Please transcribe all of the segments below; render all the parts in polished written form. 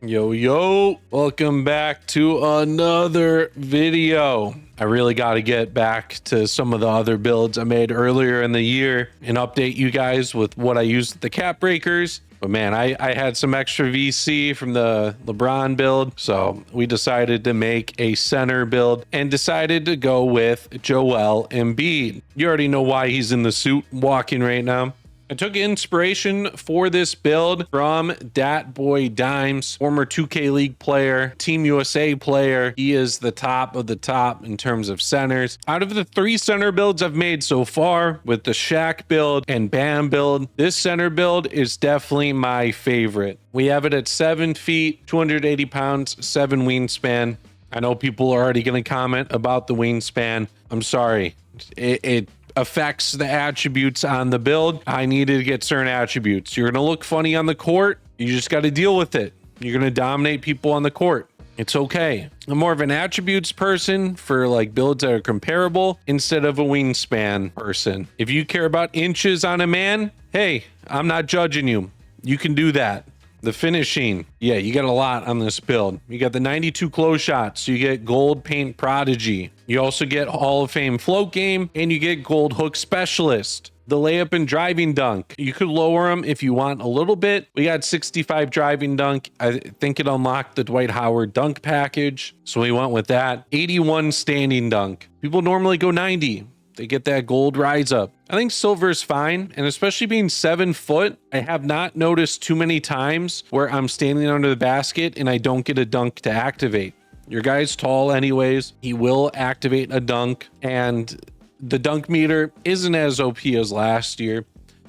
Yo, welcome back to another video. I really got to get back to some of the other builds I made earlier in the year and update you guys with what I used at the cap breakers. But man, I had some extra VC from the LeBron build, so we decided to make a center build and decided to go with Joel Embiid. You already know why he's in the suit walking right now. I took inspiration for this build from Dat Boy Dimes, former 2K League player, Team USA player. He is the top of the top in terms of centers. Out of the 3 center builds I've made so far, with the Shaq build and Bam build, this center build is definitely my favorite. We have it at 7 feet, 280 pounds, 7 wingspan. I know people are already going to comment about the wingspan. I'm sorry. It affects the attributes on the build. I needed to get certain attributes. You're going to look funny on the court. You just got to deal with it. You're going to dominate people on the court. It's okay. I'm more of an attributes person for like builds that are comparable instead of a wingspan person. If you care about inches on a man, hey, I'm not judging you. You can do that. The finishing, yeah, you got a lot on this build. You got the 92 close shots, so you get gold paint prodigy. You also get Hall of Fame float game, and you get gold hook specialist. The layup and driving dunk, you could lower them if you want a little bit. We got 65 driving dunk. I think it unlocked the Dwight Howard dunk package, so we went with that. 81 standing dunk. People normally go 90. They get that gold rise up. I think silver is fine, and especially being 7 foot, I have not noticed too many times where I'm standing under the basket and I don't get a dunk to activate. Your guy's tall anyways. He will activate a dunk, and the dunk meter isn't as OP as last year.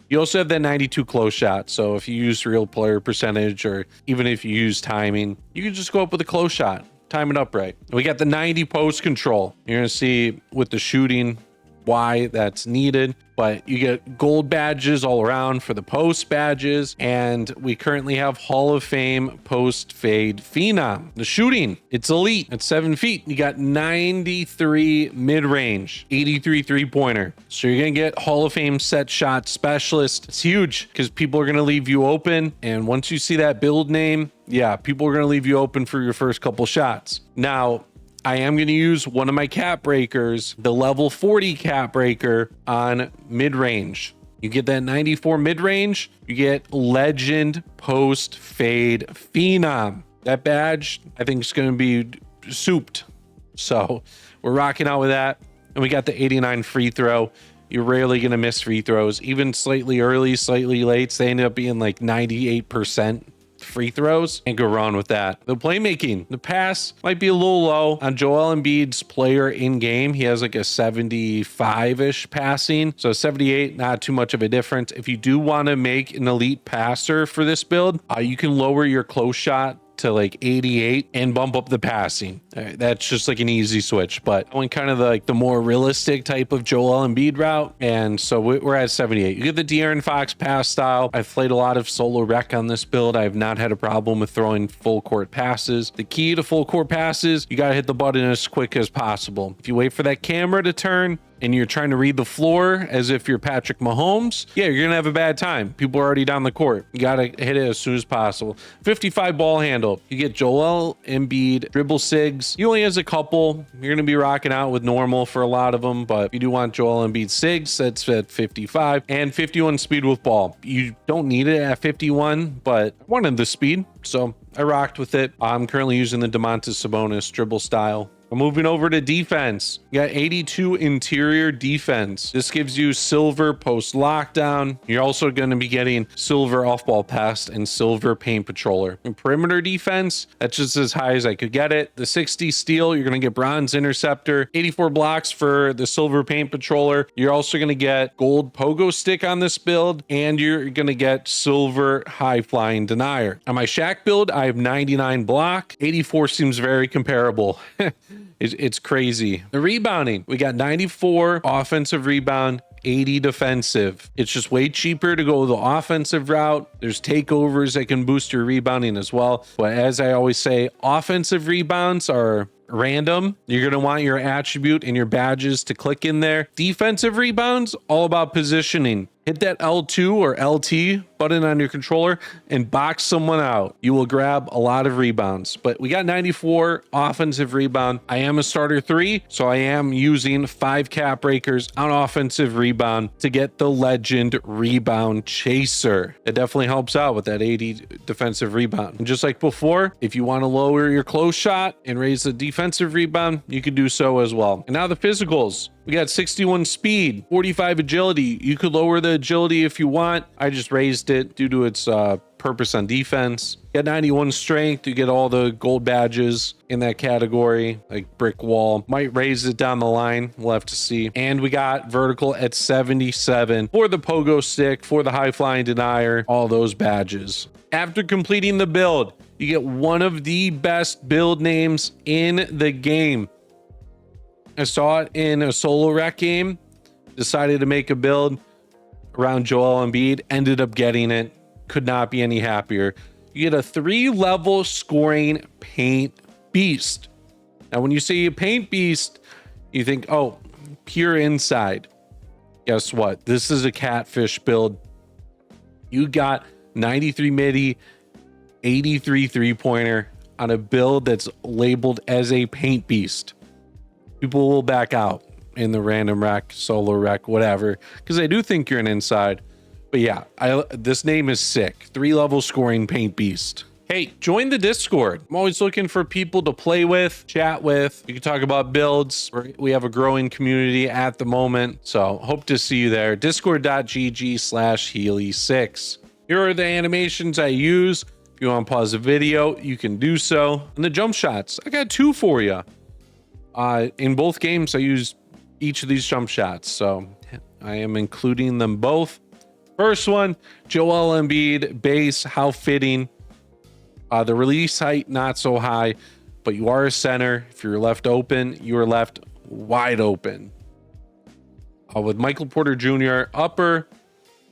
You also have that 92 close shot, so if you use real player percentage or even if you use timing, you can just go up with a close shot, time it up right. We got the 90 post control. You're going to see with the shooting why that's needed, but you get gold badges all around for the post badges, and we currently have Hall of Fame post fade phenom. The shooting, it's elite at 7 feet. You got 93 mid-range, 83 three-pointer, so you're gonna get Hall of Fame set shot specialist. It's huge because people are gonna leave you open, and once you see that build name, yeah, people are gonna leave you open for your first couple shots. Now I am going to use one of my cap breakers, the level 40 cap breaker on mid-range. You get that 94 mid-range, you get legend post fade phenom. That badge, I think, is going to be souped. So we're rocking out with that. And we got the 89 free throw. You're rarely going to miss free throws, even slightly early, slightly late. They end up being like 98%. Free throws, and go wrong with that. The playmaking, the pass might be a little low on Joel Embiid's player in game. He has like a 75-ish passing, so 78, not too much of a difference. If you do want to make an elite passer for this build, you can lower your close shot to like 88 and bump up the passing. That's just like an easy switch, but I went kind of like the more realistic type of Joel Embiid route, and so we're at 78. You get the De'Aaron Fox pass style. I've played a lot of solo rec on this build. I have not had a problem with throwing full court passes. The key to full court passes, you got to hit the button as quick as possible. If you wait for that camera to turn and you're trying to read the floor as if you're Patrick Mahomes, yeah, you're gonna have a bad time. People are already down the court. You gotta hit it as soon as possible. 55 ball handle. You get Joel Embiid dribble sigs. He only has a couple. You're gonna be rocking out with normal for a lot of them, but if you do want Joel Embiid sigs, that's at 55, and 51 speed with ball. You don't need it at 51, but I wanted the speed, so I rocked with it. I'm currently using the Domantas Sabonis dribble style. Moving over to defense, you got 82 interior defense. This gives you silver post lockdown. You're also going to be getting silver off ball pass and silver paint patroller. In perimeter defense, that's just as high as I could get it. The 60 steal, you're going to get bronze interceptor, 84 blocks for the silver paint patroller. You're also going to get gold pogo stick on this build, and you're going to get silver high flying denier. On my Shaq build, I have 99 block. 84 seems very comparable. It's crazy. The rebounding, we got 94 offensive rebound, 80 defensive. It's just way cheaper to go the offensive route. There's takeovers that can boost your rebounding as well. But as I always say, offensive rebounds are random. You're going to want your attribute and your badges to click in there. Defensive rebounds, all about positioning. Hit that L2 or LT button on your controller and box someone out. You will grab a lot of rebounds, but we got 94 offensive rebound. I am a starter 3, so I am using 5 cap breakers on offensive rebound to get the legend rebound chaser. It definitely helps out with that 80 defensive rebound. And just like before, if you want to lower your close shot and raise the defensive rebound, you can do so as well. And now the physicals. We got 61 speed, 45 agility. You could lower the agility if you want. I just raised it due to its purpose on defense. Got 91 strength. You get all the gold badges in that category, like brick wall. Might raise it down the line. We'll have to see. And we got vertical at 77 for the pogo stick, for the high flying denier, all those badges. After completing the build, you get one of the best build names in the game. I saw it in a solo rec game, decided to make a build around Joel Embiid, ended up getting it. Could not be any happier. You get a 3-level scoring paint beast. Now, when you say a paint beast, you think, oh, pure inside. Guess what? This is a catfish build. You got 93 midi, 83 three-pointer on a build that's labeled as a paint beast. People will back out in the random rec, solo rec, whatever, because I do think you're an inside. But yeah, this name is sick. 3-level scoring paint beast. Hey, join the Discord. I'm always looking for people to play with, chat with. You can talk about builds. We have a growing community at the moment, so hope to see you there. Discord.gg/Healy6. Here are the animations I use. If you want to pause the video, you can do so. And the jump shots, I got 2 for you. In both games, I use each of these jump shots, so I am including them both. First one, Joel Embiid, base, how fitting. The release height, not so high, but you are a center. If you're left open, you are left wide open. With Michael Porter Jr. upper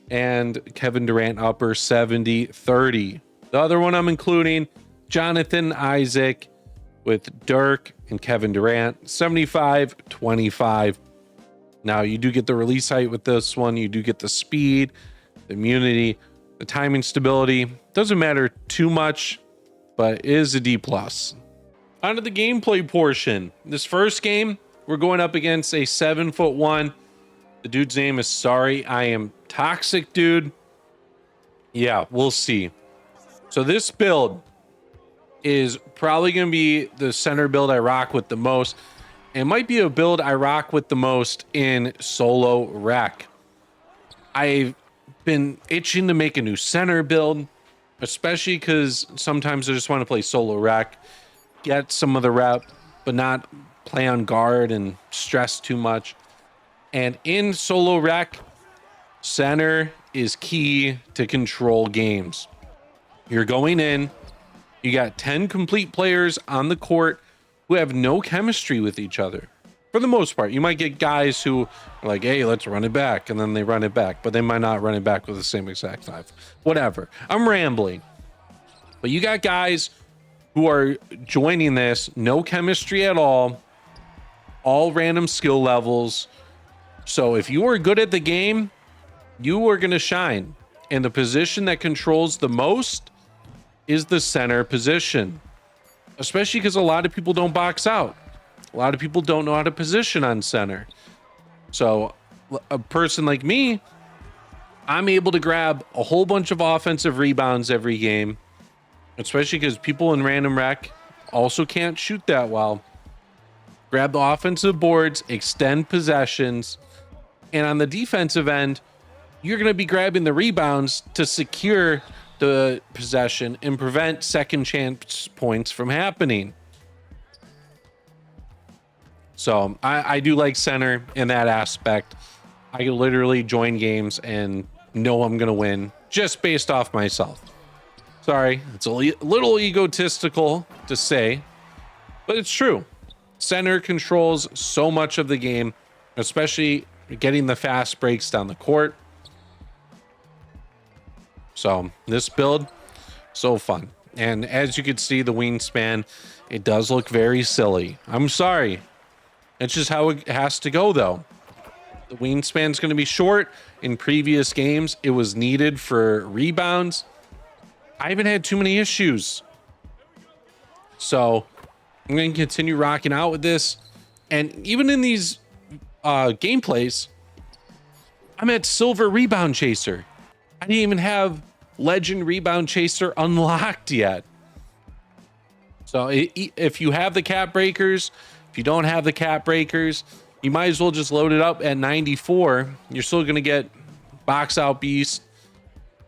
and Kevin Durant upper, 70-30. The other one I'm including, Jonathan Isaac with Dirk and Kevin Durant, 75-25. Now, you do get the release height with this one. You do get the speed, the immunity, the timing stability. Doesn't matter too much, but it is a D+. On to the gameplay portion. This first game, we're going up against a 7'1". The dude's name is Sorry I Am Toxic Dude. Yeah, we'll see. So this build is probably going to be the center build I rock with the most. It might be a build I rock with the most in solo rec. I've been itching to make a new center build, especially because sometimes I just want to play solo rec, get some of the rep, but not play on guard and stress too much. And in solo rec, center is key to control games. You're going in, you got 10 complete players on the court who have no chemistry with each other. For the most part, you might get guys who are like, hey, let's run it back. And then they run it back, but they might not run it back with the same exact 5. Whatever. I'm rambling. But you got guys who are joining this, no chemistry at all random skill levels. So if you are good at the game, you are going to shine. And the position that controls the most is the center position, especially because a lot of people don't box out. A lot of people don't know how to position on center. So a person like me, I'm able to grab a whole bunch of offensive rebounds every game, especially because people in random rec also can't shoot that well. Grab the offensive boards, extend possessions, and on the defensive end, you're going to be grabbing the rebounds to secure the possession and prevent second chance points from happening. So I do like center in that aspect. I can literally join games and know I'm going to win just based off myself. Sorry, it's a little egotistical to say, but it's true. Center controls so much of the game, especially getting the fast breaks down the court. So this build, so fun. And as you can see, the wingspan, it does look very silly. I'm sorry. It's just how it has to go, though. The wingspan is going to be short. In previous games, it was needed for rebounds. I haven't had too many issues. So I'm going to continue rocking out with this. And even in these gameplays, I'm at silver rebound chaser. I didn't even have legend rebound chaser unlocked yet. So if you have the cap breakers, if you don't have the cap breakers, you might as well just load it up at 94. You're still going to get box out beast.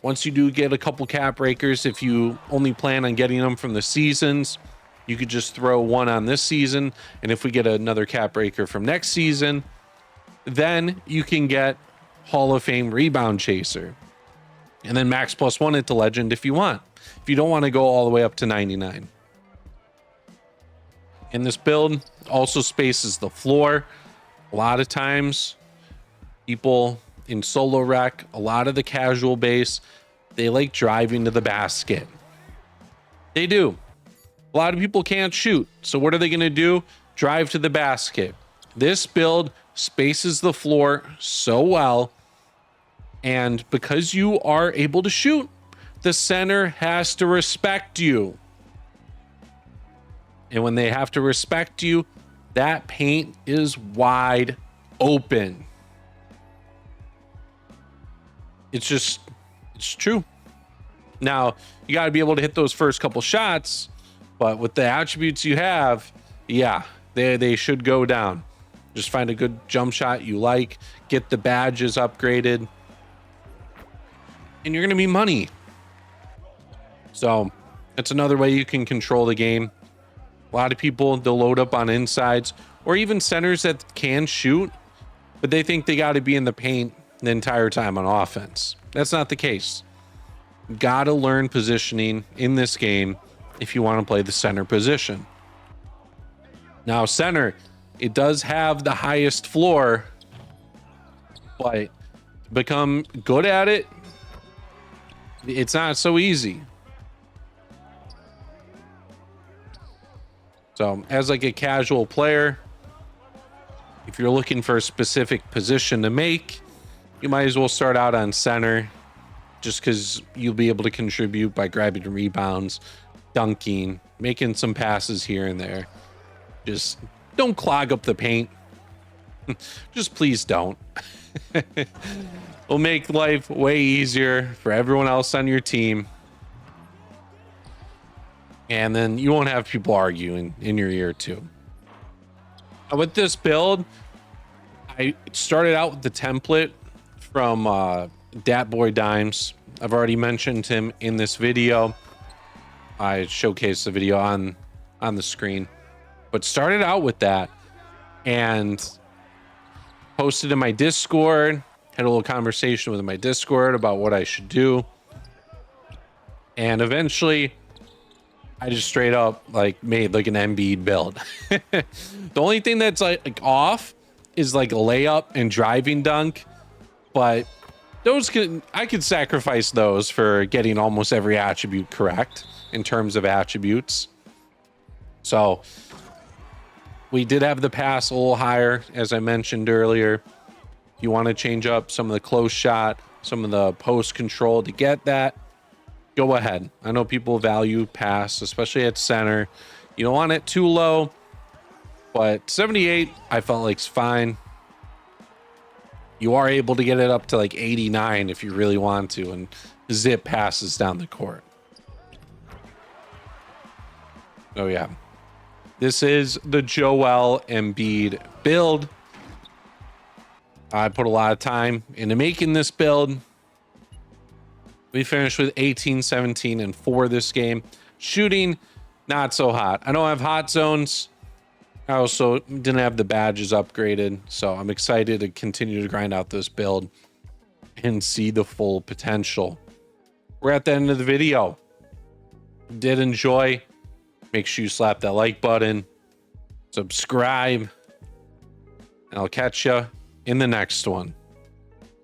Once you do get a couple cap breakers, if you only plan on getting them from the seasons, you could just throw one on this season. And if we get another cap breaker from next season, then you can get Hall of Fame rebound chaser. And then max +1 it to legend if you want. If you don't want to go all the way up to 99. And this build also spaces the floor. A lot of times, people in solo rec, a lot of the casual base, they like driving to the basket. They do. A lot of people can't shoot. So what are they going to do? Drive to the basket. This build spaces the floor so well. And because you are able to shoot, the center has to respect you. And when they have to respect you, that paint is wide open. It's true. Now, you got to be able to hit those first couple shots, but with the attributes you have, yeah, they should go down. Just find a good jump shot you like, get the badges upgraded, and you're going to be money. So that's another way you can control the game. A lot of people, they'll load up on insides or even centers that can shoot, but they think they got to be in the paint the entire time on offense. That's not the case. Got to learn positioning in this game if you want to play the center position. Now, center, it does have the highest floor, but to become good at it, it's not so easy. So as like a casual player, if you're looking for a specific position to make, you might as well start out on center, just because you'll be able to contribute by grabbing rebounds, dunking, making some passes here and there. Just don't clog up the paint. Just please don't. It'll make life way easier for everyone else on your team. And then you won't have people arguing in your ear too. With this build, I started out with the template from Dat Boy Dimes. I've already mentioned him in this video. I showcased the video on the screen, but started out with that and posted in my Discord, had a little conversation with my Discord about what I should do. And eventually I just straight up like made like an Embiid build. The only thing that's like off is like a layup and driving dunk, but I could sacrifice those for getting almost every attribute correct in terms of attributes. So we did have the pass a little higher, as I mentioned earlier. If you want to change up some of the close shot, some of the post control to get that, go ahead. I know people value pass, especially at center. You don't want it too low, but 78 I felt like's fine. You are able to get it up to like 89 if you really want to, and zip passes down the court. Oh yeah, this is the Joel Embiid build. I put a lot of time into making this build. We finished with 18, 17, and 4 this game. Shooting, not so hot. I don't have hot zones. I also didn't have the badges upgraded, so I'm excited to continue to grind out this build and see the full potential. We're at the end of the video. Did enjoy? Make sure you slap that like button, subscribe, and I'll catch you in the next one.